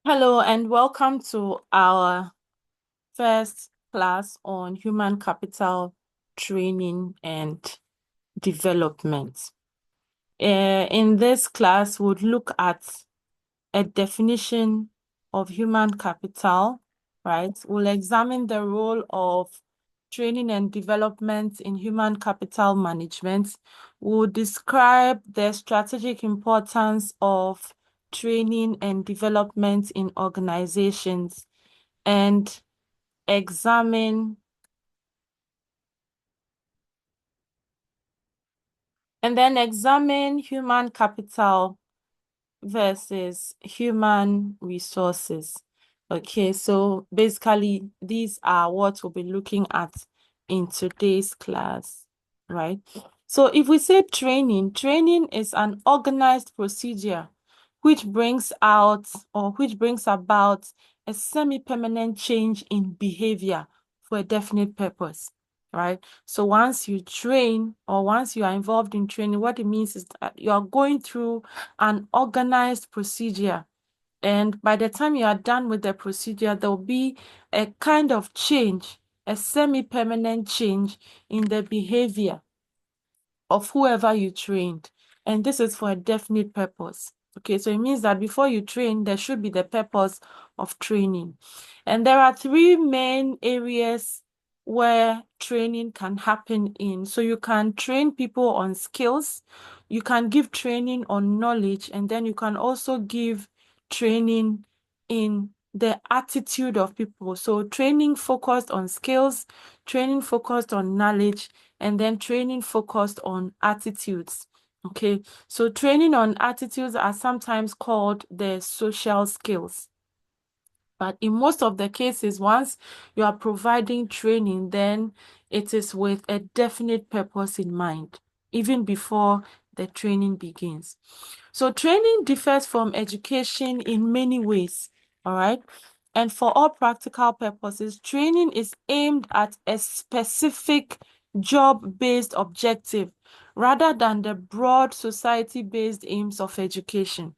Hello and welcome to our first class on human capital training and development. In this class, we'll look at a definition of human capital, right? We'll examine the role of training and development in human capital management. We'll describe the strategic importance of training and development in organizations and examine examine human capital versus human resources. Okay, so basically these are what we'll be looking at in today's class, right? So if we say training is an organized procedure which brings about a semi-permanent change in behavior for a definite purpose, right? So once you train or once you are involved in training, what it means is that you are going through an organized procedure. And by the time you are done with the procedure, there will be a kind of change, a semi-permanent change in the behavior of whoever you trained. And this is for a definite purpose. Okay, so it means that before you train, there should be the purpose of training. And there are three main areas where training can happen in. So you can train people on skills, you can give training on knowledge, and then you can also give training in the attitude of people. So training focused on skills, training focused on knowledge, and then training focused on attitudes. Okay, so training on attitudes are sometimes called the social skills. But in most of the cases, once you are providing training, then it is with a definite purpose in mind, even before the training begins. So training differs from education in many ways, all right? And for all practical purposes, training is aimed at a specific job-based objective rather than the broad society-based aims of education.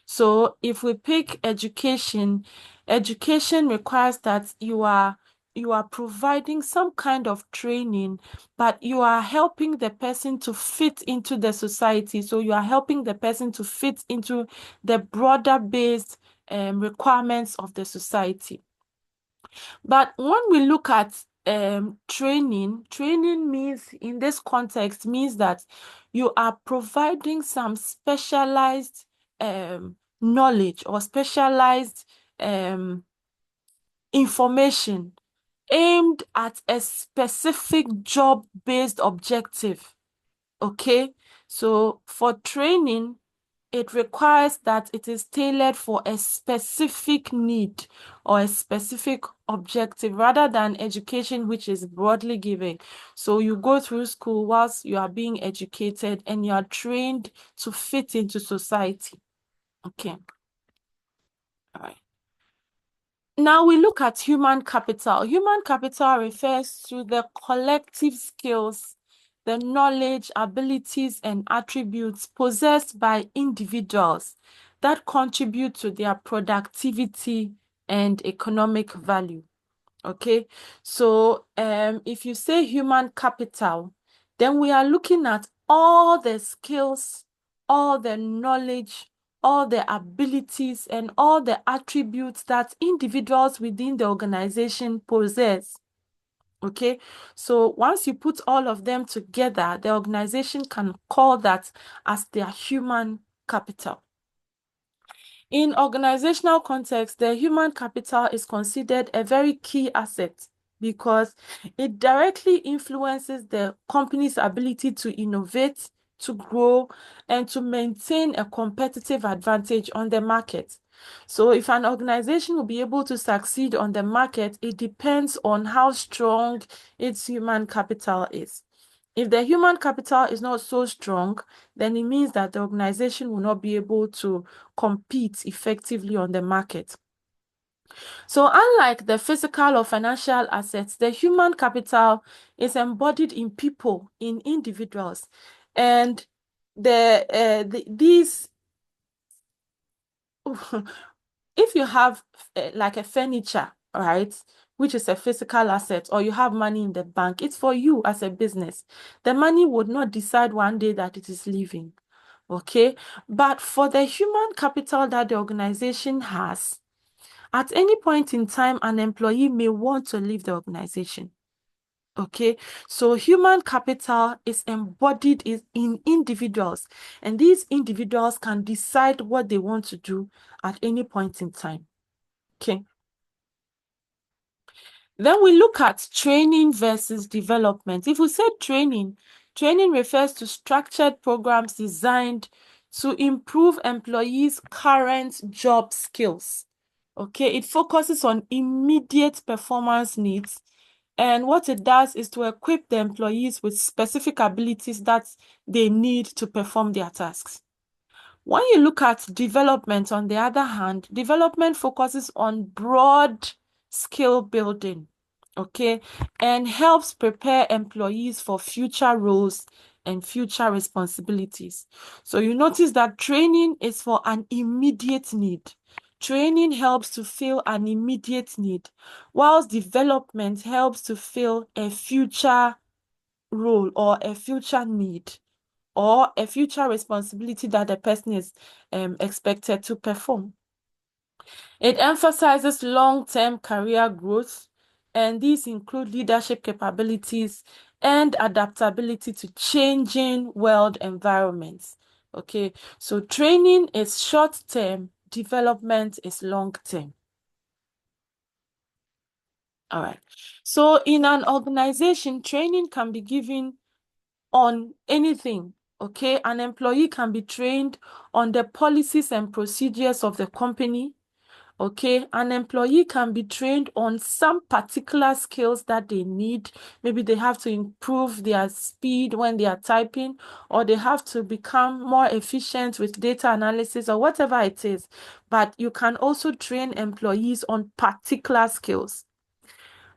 So if we pick education, education requires that you are providing some kind of training, but you are helping the person to fit into the society. So you are helping the person to fit into the broader based requirements of the society. But when we look at training means in this context means that you are providing some specialized knowledge or specialized um, information aimed at a specific job-based objective. Okay, so for training, it requires that it is tailored for a specific need or a specific objective rather than education, which is broadly given. So you go through school whilst you are being educated and you are trained to fit into society. Okay, all right. Now we look at human capital. Human capital refers to the collective skills, the knowledge, abilities, and attributes possessed by individuals that contribute to their productivity and economic value. Okay, so if you say human capital, then we are looking at all the skills, all the knowledge, all the abilities, and all the attributes that individuals within the organization possess. Okay, so once you put all of them together, the organization can call that as their human capital. In organizational context, the human capital is considered a very key asset because it directly influences the company's ability to innovate, to grow, and to maintain a competitive advantage on the market. So if an organization will be able to succeed on the market, it depends on how strong its human capital is. If the human capital is not so strong, then it means that the organization will not be able to compete effectively on the market. So unlike the physical or financial assets, the human capital is embodied in people, in individuals. And these if you have like a furniture, right, which is a physical asset, or you have money in the bank, it's for you as a business. The money would not decide one day that it is leaving. Okay, but for the human capital that the organization has, at any point in time, an employee may want to leave the organization. Okay, so human capital is embodied in individuals, and these individuals can decide what they want to do at any point in time. Okay. Then we look at training versus development. If we say training, training refers to structured programs designed to improve employees' current job skills. Okay, it focuses on immediate performance needs. And what it does is to equip the employees with specific abilities that they need to perform their tasks. When you look at development, on the other hand, development focuses on broad skill building, okay, and helps prepare employees for future roles and future responsibilities. So you notice that training is for an immediate need. Training helps to fill an immediate need, whilst development helps to fill a future role or a future need, or a future responsibility that the person is expected to perform. It emphasizes long-term career growth, and these include leadership capabilities and adaptability to changing world environments. Okay, so training is short-term, development is long-term. All right. So in an organization, training can be given on anything. Okay, an employee can be trained on the policies and procedures of the company. Okay, an employee can be trained on some particular skills that they need. Maybe they have to improve their speed when they are typing, or they have to become more efficient with data analysis, or whatever it is. But you can also train employees on particular skills.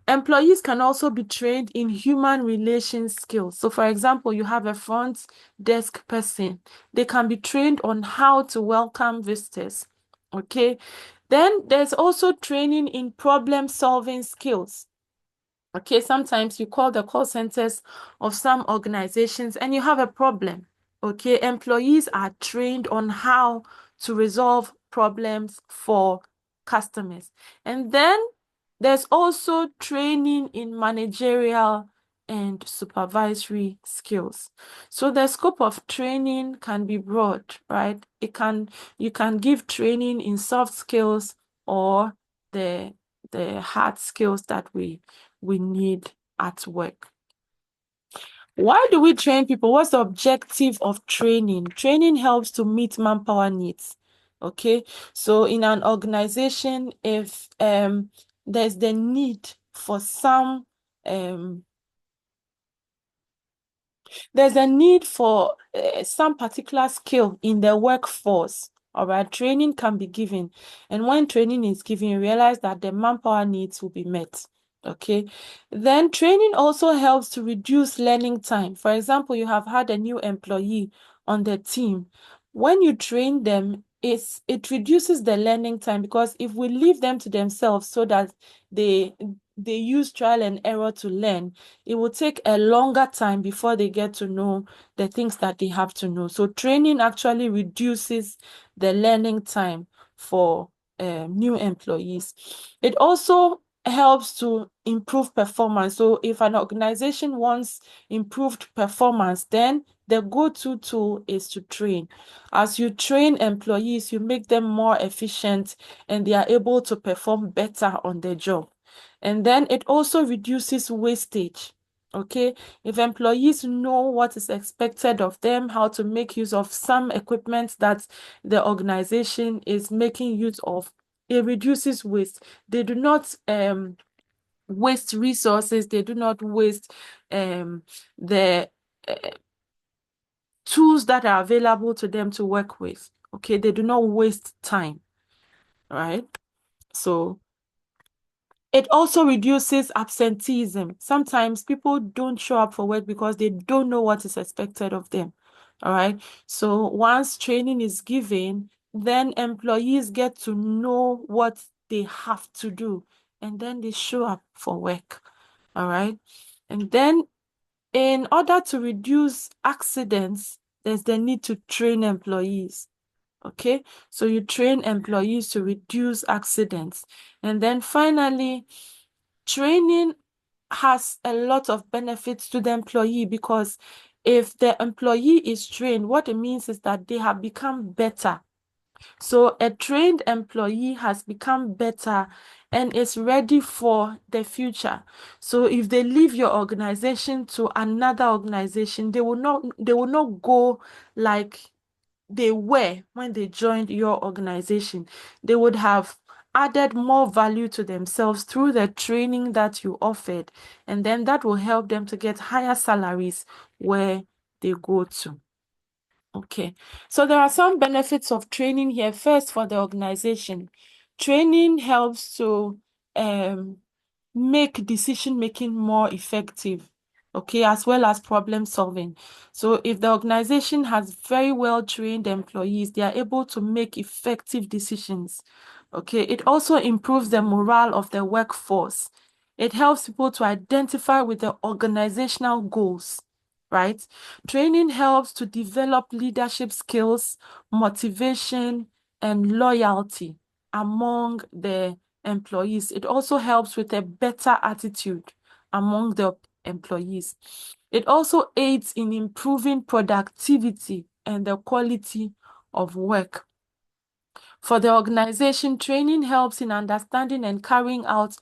Employees can also be trained in human relations skills. So, for example, you have a front desk person. They can be trained on how to welcome visitors. Okay. Then there's also training in problem-solving skills. Okay, sometimes you call the call centers of some organizations and you have a problem. Okay, employees are trained on how to resolve problems for customers. And then there's also training in managerial and supervisory skills. So the scope of training can be broad, right? You can give training in soft skills or the hard skills that we need at work. Why do we train people? What's the objective of training? Training helps to meet manpower needs. Okay, so in an organization, if there's the need for there's a need for some particular skill in the workforce. All right, training can be given. And when training is given, you realize that the manpower needs will be met. Okay, then training also helps to reduce learning time. For example, you have had a new employee on the team. When you train them, it reduces the learning time, because if we leave them to themselves so that they use trial and error to learn, it will take a longer time before they get to know the things that they have to know. So training actually reduces the learning time for new employees. It also helps to improve performance. So if an organization wants improved performance, then the go-to tool is to train. As you train employees, you make them more efficient and they are able to perform better on their job. And then it also reduces wastage. Okay, if employees know what is expected of them, how to make use of some equipment that the organization is making use of, it reduces waste. They do not waste resources. They do not waste the uh, tools that are available to them to work with. Okay, they do not waste time, right? So it also reduces absenteeism. Sometimes people don't show up for work because they don't know what is expected of them. All right. So once training is given, then employees get to know what they have to do, and then they show up for work. All right. And then in order to reduce accidents, there's the need to train employees. Okay, so you train employees to reduce accidents. And then finally, training has a lot of benefits to the employee, because if the employee is trained, what it means is that they have become better. So a trained employee has become better and is ready for the future. So if they leave your organization to another organization, they will not go like they were when they joined your organization. They would have added more value to themselves through the training that you offered, and then that will help them to get higher salaries where they go to. Okay, so there are some benefits of training here. First, for the organization, training helps to make decision making more effective, okay, as well as problem solving. So if the organization has very well trained employees, they are able to make effective decisions. Okay, it also improves the morale of the workforce. It helps people to identify with the organizational goals, right? Training helps to develop leadership skills, motivation, and loyalty among the employees. It also helps with a better attitude among the employees. It also aids in improving productivity and the quality of work. For the organization, training helps in understanding and carrying out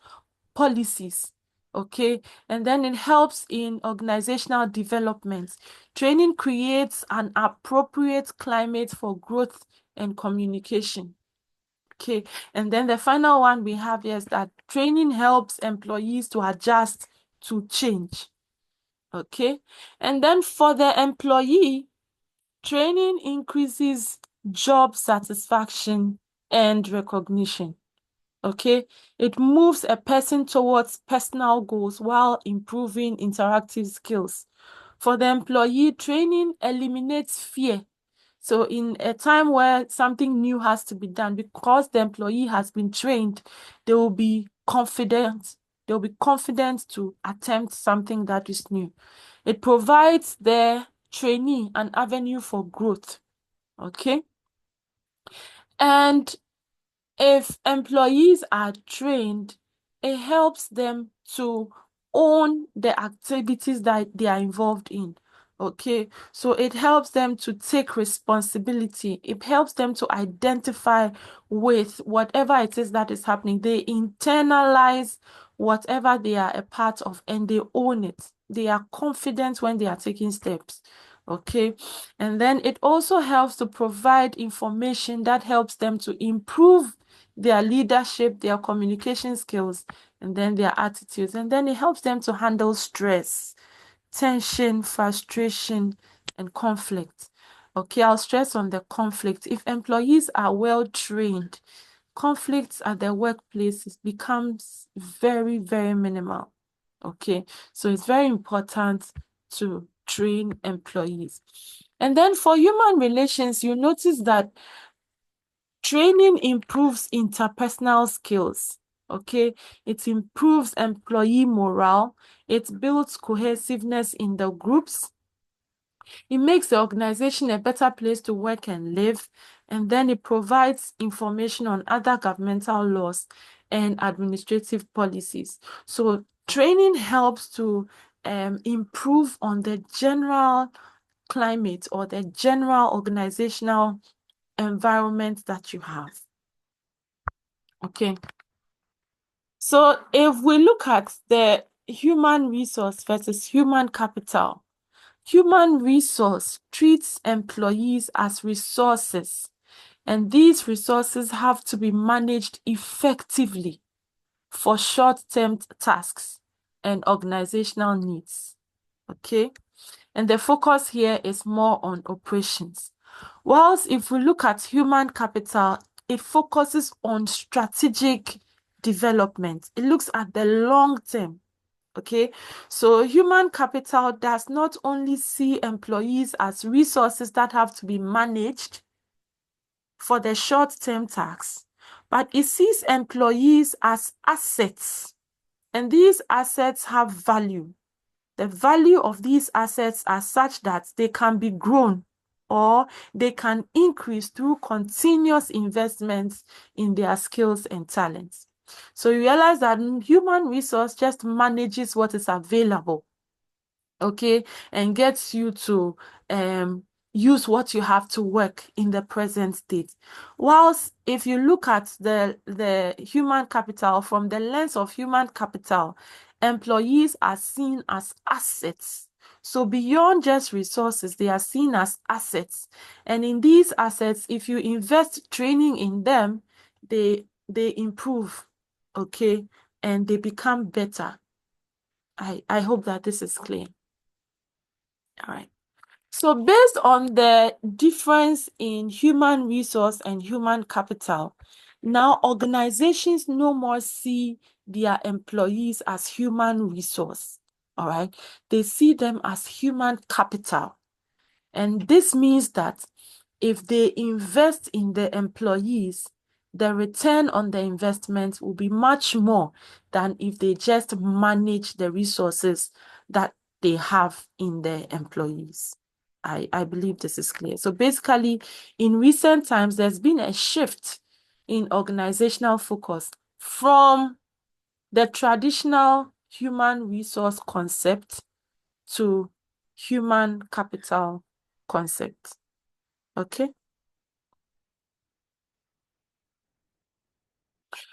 policies. Okay, and then it helps in organizational development. Training creates an appropriate climate for growth and communication. Okay, and then the final one we have here is that training helps employees to adjust to change. Okay, and then for the employee, training increases job satisfaction and recognition. Okay, it moves a person towards personal goals while improving interactive skills. For the employee, training eliminates fear. So in a time where something new has to be done, because the employee has been trained, they will be confident. They'll be confident to attempt something that is new. It provides the trainee an avenue for growth. Okay. And if employees are trained, it helps them to own the activities that they are involved in. Okay, so it helps them to take responsibility. It helps them to identify with whatever it is that is happening. They internalize whatever they are a part of and they own it. They are confident when they are taking steps. Okay, and then it also helps to provide information that helps them to improve their leadership, their communication skills, and then their attitudes. And then it helps them to handle stress, tension, frustration, and conflict. Okay, I'll stress on the conflict. If employees are well trained, conflicts at their workplaces becomes very, very minimal. Okay, so it's very important to train employees. And then for human relations, you notice that training improves interpersonal skills. Okay, it improves employee morale, it builds cohesiveness in the groups, it makes the organization a better place to work and live, and then it provides information on other governmental laws and administrative policies. So training helps to improve on the general climate or the general organizational environment that you have. Okay. So if we look at the human resource versus human capital, human resource treats employees as resources, and these resources have to be managed effectively for short-term tasks and organizational needs. Okay? And the focus here is more on operations. Whilst if we look at human capital, it focuses on strategic development. It looks at the long term. Okay, so human capital does not only see employees as resources that have to be managed for the short-term tax, but it sees employees as assets, and these assets have value. The value of these assets are such that they can be grown or they can increase through continuous investments in their skills and talents. So you realize that human resource just manages what is available, okay, and gets you to use what you have to work in the present state. Whilst if you look at the human capital from the lens of human capital, employees are seen as assets. So beyond just resources, they are seen as assets. And in these assets, if you invest training in them, they improve, okay, and they become better. I hope that this is clear. All right. So based on the difference in human resource and human capital, now organizations no more see their employees as human resource. All right. They see them as human capital. And this means that if they invest in the employees, the return on the investment will be much more than if they just manage the resources that they have in their employees. I believe this is clear. So basically, in recent times, there's been a shift in organizational focus from the traditional human resource concept to human capital concept. Okay.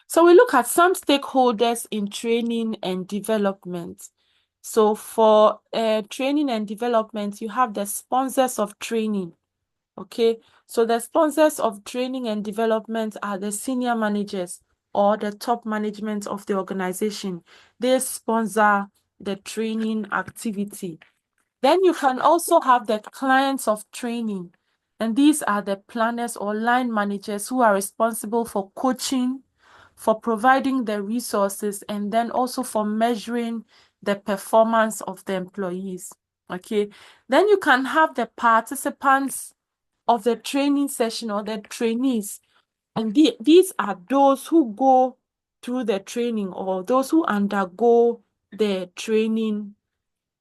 So we look at some stakeholders in training and development. So for training and development, you have the sponsors of training. Okay. So the sponsors of training and development are the senior managers or the top management of the organization. They sponsor the training activity. Then you can also have the clients of training. And these are the planners or line managers who are responsible for coaching, for providing the resources, and then also for measuring the performance of the employees. Okay. Then you can have the participants of the training session or the trainees. And these are those who go through the training or those who undergo the training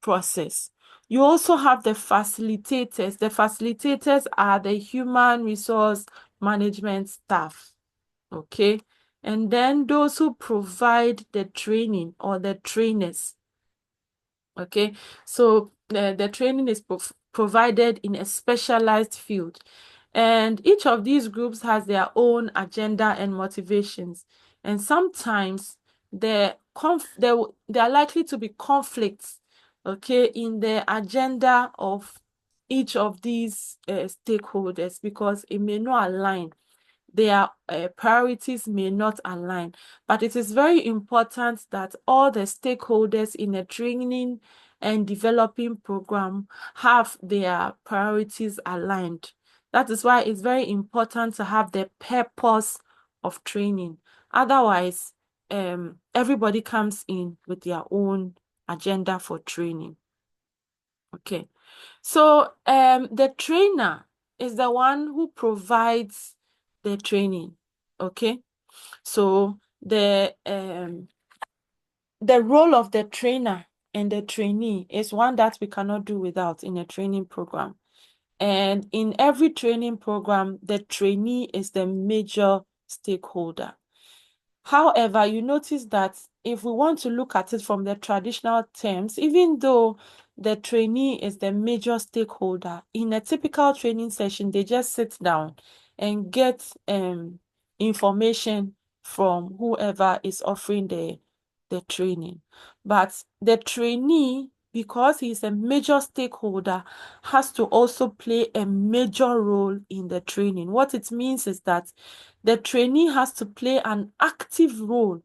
process. You also have the facilitators. The facilitators are the human resource management staff. Okay. And then those who provide the training or the trainers. Okay. So the training is provided in a specialized field. And each of these groups has their own agenda and motivations. And sometimes there are likely to be conflicts, okay, in the agenda of each of these stakeholders because it may not align. Their priorities may not align. But it is very important that all the stakeholders in a training and developing program have their priorities aligned. That is why it's very important to have the purpose of training. Otherwise, everybody comes in with their own agenda for training. Okay. So the trainer is the one who provides the training. Okay. So the role of the trainer and the trainee is one that we cannot do without in a training program. And in every training program, the trainee is the major stakeholder. However, you notice that if we want to look at it from the traditional terms, even though the trainee is the major stakeholder, in a typical training session, they just sit down and get information from whoever is offering the training. But the trainee, because he's a major stakeholder, has to also play a major role in the training. What it means is that the trainee has to play an active role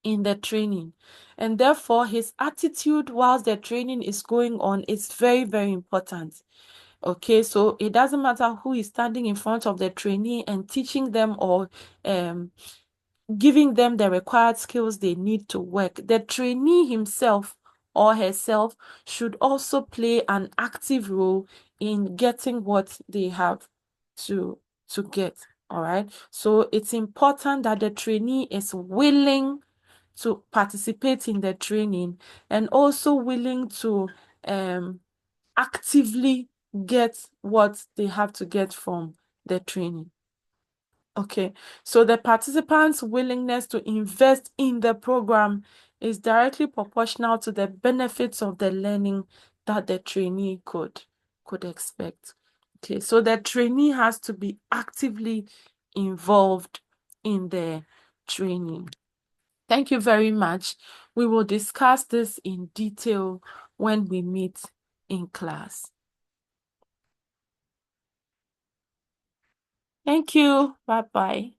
in the training. And therefore, his attitude whilst the training is going on is very, very important. Okay, so it doesn't matter who is standing in front of the trainee and teaching them or giving them the required skills they need to work. The trainee himself or herself should also play an active role in getting what they have to to get. All right. So it's important that the trainee is willing to participate in the training and also willing to actively get what they have to get from the training. Okay, so the participants' willingness to invest in the program is directly proportional to the benefits of the learning that the trainee could expect. Okay, so the trainee has to be actively involved in the training. Thank you very much. We will discuss this in detail when we meet in class. Thank you. Bye-bye.